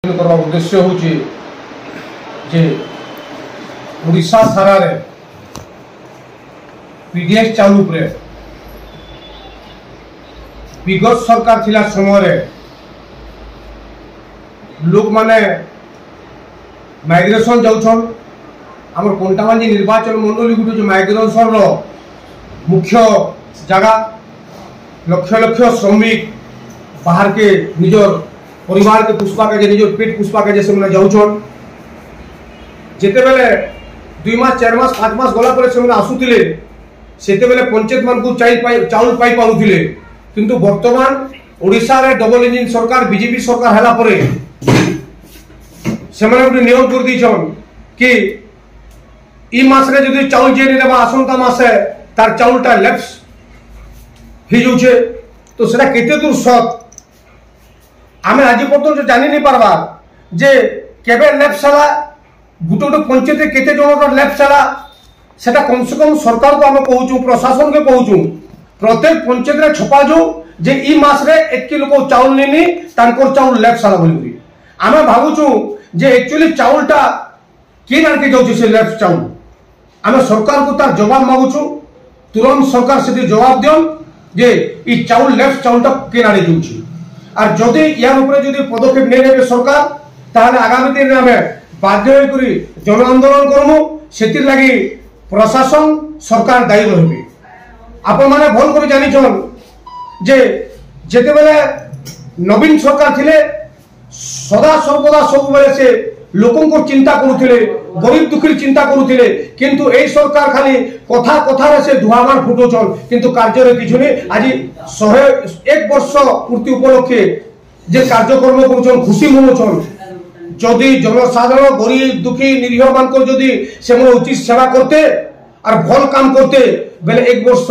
उद्देश्य हूँ ओडिशा सारा रे पीडीएस चाउल उपरे विगत सरकार थिला समय लोक माने माइग्रेशन जाउछन हमर कोंटामांजी निर्वाचन मंडली गुटे जो माइग्रेशन रो मुख्य जगह लक्ष लक्ष श्रमिक बाहर के निजर परिवार के पुष्पा के निजर पेट पुष्पा के जैसे मैंने जाउछन जेते बेले 2 मास 4 मास 5 मास गला पर से आसुतिले सेते बेले पंचायत मान को चाउल पाई पाउथिले किंतु वर्तमान ओडिशा रे डबल इंजिन सरकार बीजेपी सरकार हला परे से माने नियम कर दिछन कि ई मास रे जदी चाउल जे नेबा आसंता मासे तार चाउलटा लेफ्ट ही जोछे तो सेटा केते दूर सत आमे आज पर्यंत जानि नहीं पारबा जे केबे लेफ्ट साला गुटे गुटे पंचायत केते जन लेफ्ट साला सेटा कम से कम सरकार को आमे कहूचु प्रशासन के कहूचु प्रत्येक पंचायत रे छपा जो जे ई मास रे 1 किलो को चाउल नेनी तांकर चाउल लेफ्ट साला बोली आमे भाबुचु जे एक्चुअली चाउलटा के नाके जाउछ से लेफ्ट चाउल आमे सरकार को तार जवाब मागुचु तुरंत सरकार से जवाब दियन जे ई चाउल लेफ्ट चाउलटा के नाके जाउछ और जदि यार ऊपर जदि पदक्षेप नहीं नेबे सरकार ताहले आगामी दिन में हमें बाध्य होई जन आंदोलन करमु सेतिर लागि प्रशासन सरकार दायी रहबे आपण माने भल कर जानि छन जे जेते बेले नवीन सरकार थिले सदा सर्वदा सब बेले से लोकन को चिंता करूथिले गरीब दुखी चिंता करूथिले किंतु ए सरकार खाली कथा कथा रे से धुआमार फुटोचन किंतु कार्य रे किछु नै आज 101 वर्ष पूर्ति उपलक्षे जे कार्यक्रम करूचन खुशी मनाउछन जदि जनसाधारण गरीब दुखी निरीह मान को जदि से मन उचित सेवा करते और भल काम करते बेले 1 वर्ष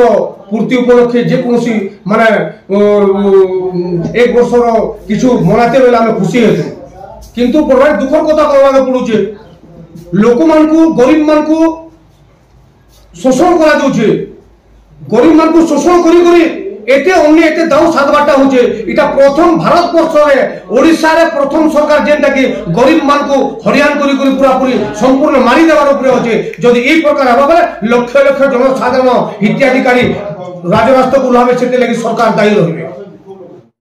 पूर्ति उपलक्षे जे कोनसी माने 1 वर्ष रो किछु मनाते बेले हम खुशी हेतु किंतु बड़ा दुखर कथा कहवा पड़ुचे लोक मान को गरीब मान को शोषण करा जाउछे गरीब मान को शोषण करी करी एते अन्य एते दाउ सातबाटा होचे इटा प्रथम भारत वर्ष रे ओडिसा रे प्रथम सरकार जेंटा कि गरीब मान को हरियाण करी करी पूरा पूरी संपूर्ण मारी देवार ऊपर होचे जदि एई प्रकार हबा बेले लक्ष लक्ष जनसाधारण हिताधिकारी राजराष्ट्र को लाभे सेते लागि सरकार दायी रहबे।